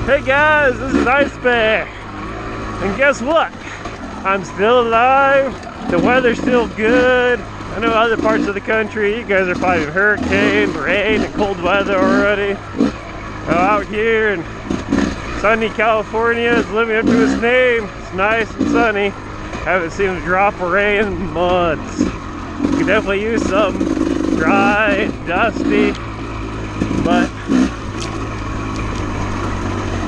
Hey guys, this is Ice Bear. And guess what? I'm still alive. The weather's still good. I know other parts of the country, you guys are fighting hurricane, rain, and cold weather already. Out here in sunny California, it's living up to its name. It's nice and sunny. Haven't seen a drop of rain in months. You could definitely use some dry and dusty, but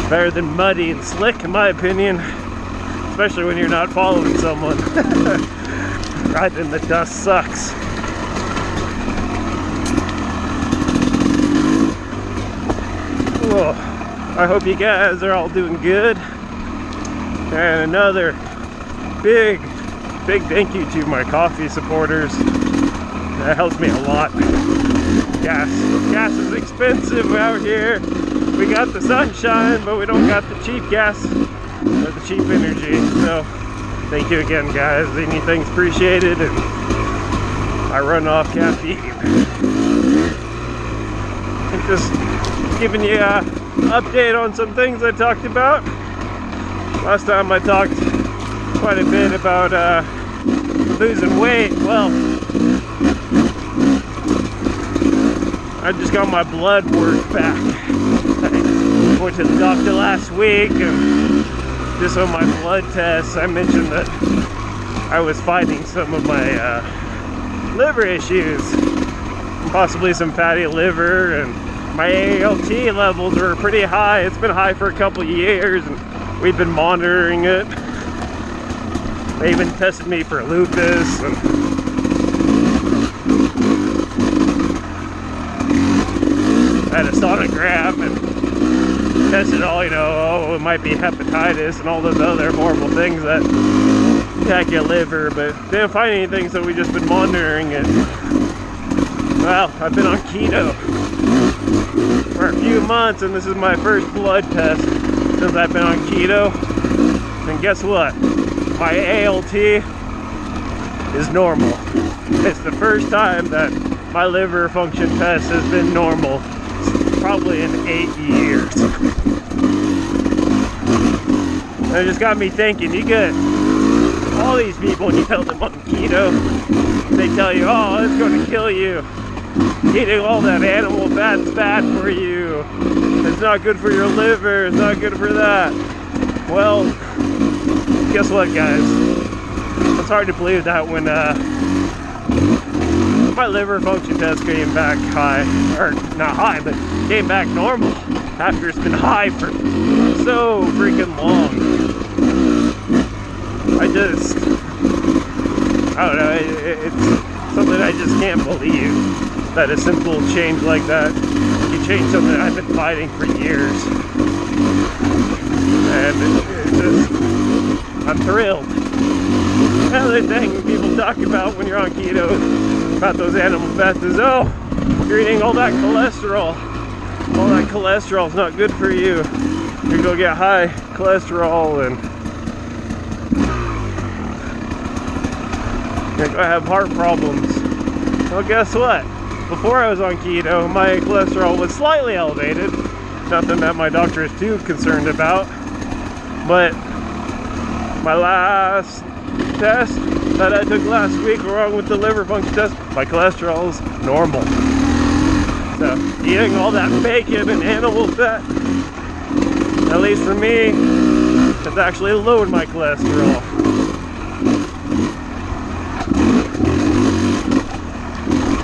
better than muddy and slick in my opinion, especially when you're not following someone. Riding in the dust sucks. Oh, I hope you guys are all doing good. And another big thank you to my coffee supporters. That helps me a lot. Gas is expensive out here. We got the sunshine, but we don't got the cheap gas or the cheap energy. So thank you again, guys. Anything's appreciated, and I run off caffeine. I'm just giving you an update on some things I talked about. Last time I talked quite a bit about losing weight. Well, I just got my blood work back. I went to the doctor last week, and just on my blood tests, I mentioned that I was fighting some of my liver issues, possibly some fatty liver, and my ALT levels were pretty high. It's been high for a couple of years, and we've been monitoring it. They even tested me for lupus, and I had a sonogram and tested all, you know, oh, it might be hepatitis and all those other horrible things that attack your liver, but didn't find anything, so we just been monitoring it. Well, I've been on keto for a few months, and this is my first blood test since I've been on keto. And guess what? My ALT is normal. It's the first time that my liver function test has been normal, probably in 8 years. And it just got me thinking, you get all these people, when you tell them on keto, they tell you, oh, it's going to kill you. Eating all that animal fat's bad for you. It's not good for your liver, it's not good for that. Well, guess what, guys? It's hard to believe that when my liver function test came back high, or not high, but came back normal after it's been high for so freaking long. I don't know, it's something I just can't believe, that a simple change like that can change something I've been fighting for years. And I'm thrilled. Another thing people talk about when you're on keto about those animal fats is, oh, you're eating all that cholesterol. All that cholesterol is not good for you. You go get high cholesterol and you're gonna have heart problems. Well, guess what? Before I was on keto, my cholesterol was slightly elevated. Nothing that my doctor is too concerned about. But my last test that I took last week, along with the liver function test, my cholesterol is normal. So eating all that bacon and animal fat, at least for me, has actually lowered my cholesterol.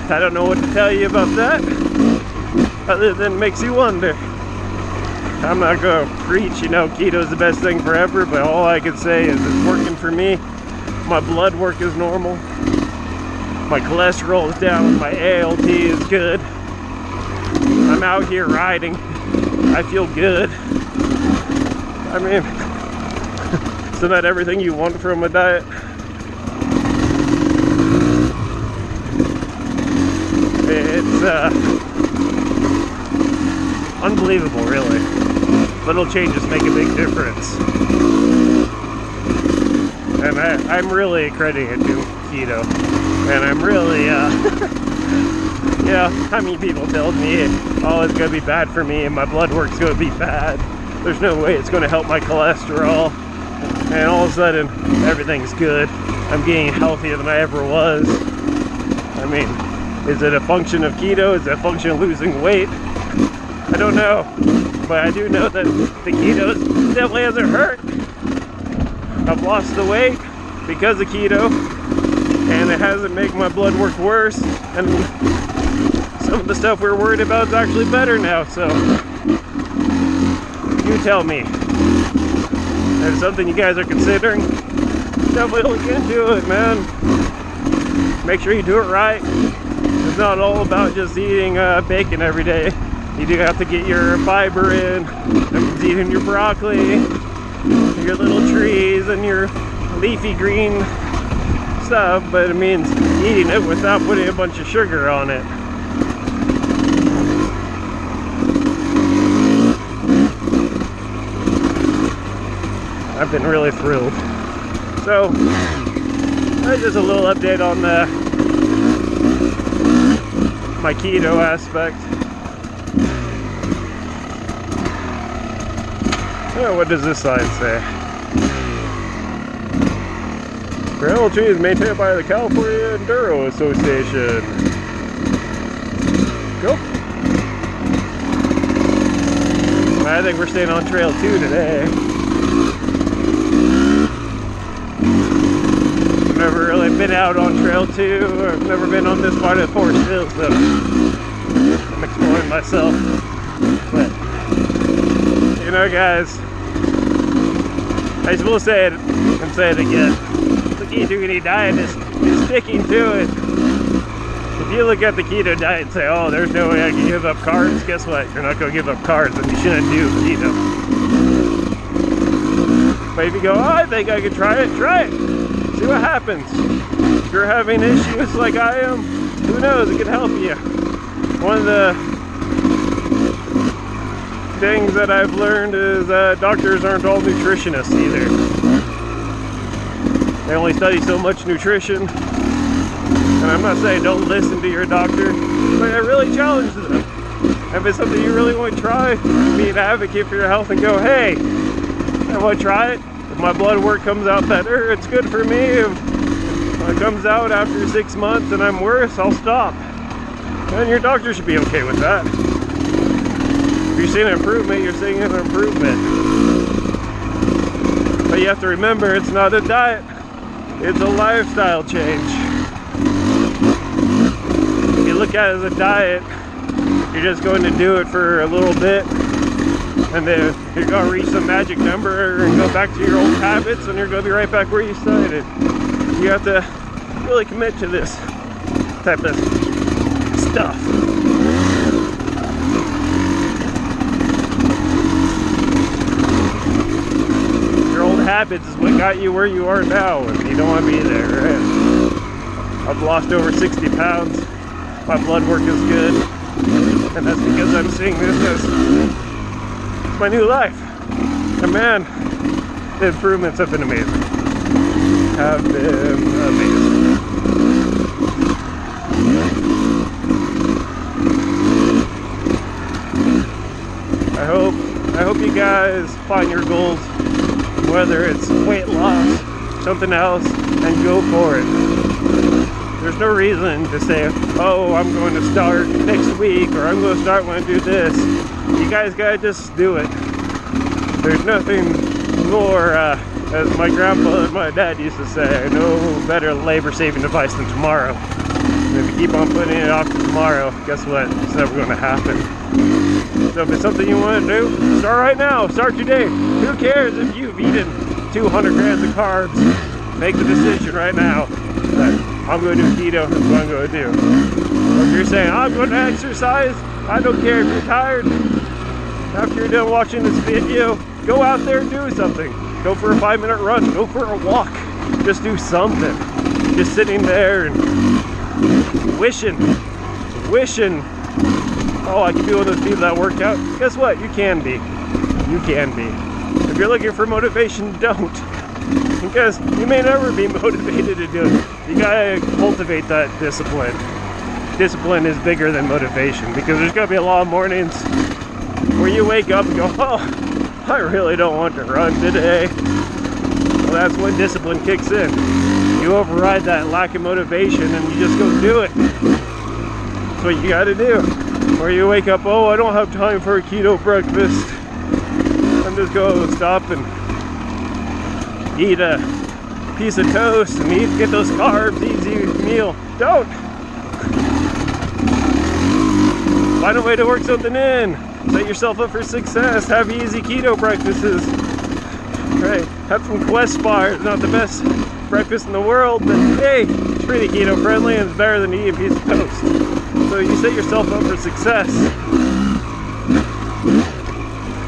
I don't know what to tell you about that, other than it makes you wonder. I'm not gonna preach, you know, keto is the best thing forever, but all I can say is it's working for me. My blood work is normal. My cholesterol is down. My ALT is good. I'm out here riding. I feel good. I mean, isn't that everything you want from a diet? It's unbelievable, really. Little changes make a big difference. And I'm really accrediting it to keto. And I'm really, yeah, how many people told me, oh, it's gonna be bad for me and my blood work's gonna be bad. there's no way it's going to help my cholesterol. And all of a sudden, everything's good. I'm getting healthier than I ever was. I mean, is it a function of keto? Is it a function of losing weight? I don't know. But I do know that the keto definitely hasn't hurt. I've lost the weight because of keto, and it hasn't made my blood work worse. And some of the stuff we were worried about is actually better now. So, you tell me. If it's something you guys are considering, definitely look into it, man. Make sure you do it right. It's not all about just eating bacon every day. You do have to get your fiber in. That means eating your broccoli, your little trees, and your leafy green stuff, but it means eating it without putting a bunch of sugar on it. I've been really thrilled. So, that's just a little update on my keto aspect. Oh, what does this sign say? Trail tree is maintained by the California Enduro Association. Go. I think we're staying on trail 2 today. I've never really been out on trail 2, or I've never been on this part of the Forest Hills, so I'm exploring myself. But, you know, guys, I just will say it and say it again. The ketogenic diet is sticking to it. If you look at the keto diet and say, oh, there's no way I can give up carbs, guess what? You're not going to give up carbs, and you shouldn't do keto. But if you go, oh, I think I can try it. See what happens. If you're having issues like I am, who knows, it could help you. One of the things that I've learned is doctors aren't all nutritionists either. They only study so much nutrition. And I'm not saying don't listen to your doctor, but I really challenge them. If it's something you really want to try, be an advocate for your health and go, hey, I want to try it. If my blood work comes out better, it's good for me. If it comes out after 6 months and I'm worse, I'll stop. And your doctor should be okay with that. If you're seeing an improvement, you're seeing an improvement. But you have to remember, it's not a diet. It's a lifestyle change. If you look at it as a diet, you're just going to do it for a little bit, and then you're going to reach some magic number and go back to your old habits, and you're going to be right back where you started. You have to really commit to this type of stuff. Your old habits is what got you where you are now, and you don't want to be there, right? I've lost over 60 pounds. My blood work is good, and that's because I'm seeing this as my new life. And man, the improvements have been amazing. Have been amazing. I hope you guys find your goals, whether it's weight loss, something else, and go for it. There's no reason to say, oh, I'm going to start next week, or I'm going to start when I do this. You guys gotta just do it. There's nothing more, as my grandpa and my dad used to say, no better labor-saving device than tomorrow. And if you keep on putting it off to tomorrow, guess what? It's never going to happen. So if it's something you want to do, start right now. Start today. Who cares if you've eaten 200 grams of carbs? Make the decision right now that I'm going to do keto. That's what I'm going to do. Or if you're saying, I'm going to exercise, I don't care if you're tired. After you're done watching this video, go out there and do something. Go for a 5-minute run. Go for a walk. Just do something. Just sitting there and wishing, oh, I can be one of those people that work out. Guess what? You can be. You can be. If you're looking for motivation, don't. Because you may never be motivated to do it. You gotta cultivate that discipline. Discipline is bigger than motivation, because there's gonna be a lot of mornings where you wake up and go, oh, I really don't want to run today. Well, that's when discipline kicks in. You override that lack of motivation and you just go do it. That's what you gotta do. Or you wake up, oh, I don't have time for a keto breakfast. I'm just going to stop and eat a piece of toast and get those carbs, easy meal. Don't! Find a way to work something in. Set yourself up for success. Have easy keto breakfasts. Right? Have some Quest bars. Not the best breakfast in the world, but hey, it's pretty keto friendly and it's better than eating a piece of toast. So you set yourself up for success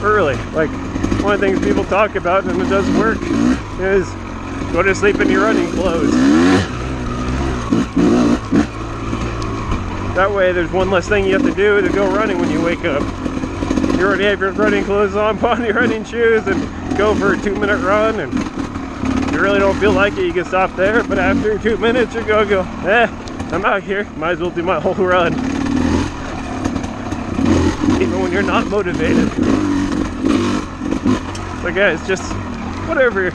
early. Like one of the things people talk about, and it does work, is go to sleep in your running clothes. That way there's one less thing you have to do to go running when you wake up. You already have your running clothes on, put on your running shoes and go for a 2-minute run, and you really don't feel like it, you can stop there, but after 2 minutes you're gonna go, I'm out here, might as well do my whole run. Even when you're not motivated. So guys, just whatever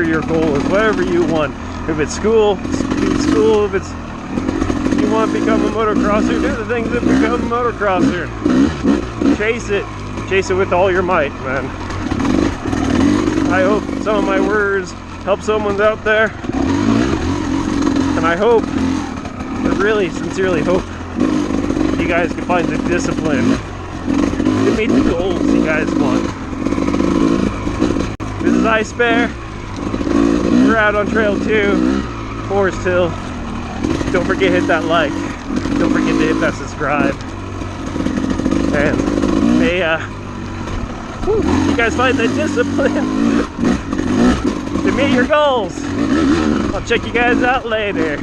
your goal is, whatever you want. If it's school, if it's you want to become a motocrosser, do the things that become a motocrosser. Chase it with all your might, man. I hope some of my words help someone out there, and I hope, I really sincerely hope, you guys can find the discipline to meet the goals you guys want. This is Ice Bear. We're out on Trail 2, Forest Hill. Don't forget to hit that like. Don't forget to hit that subscribe. And may you guys find the discipline to meet your goals. I'll check you guys out later.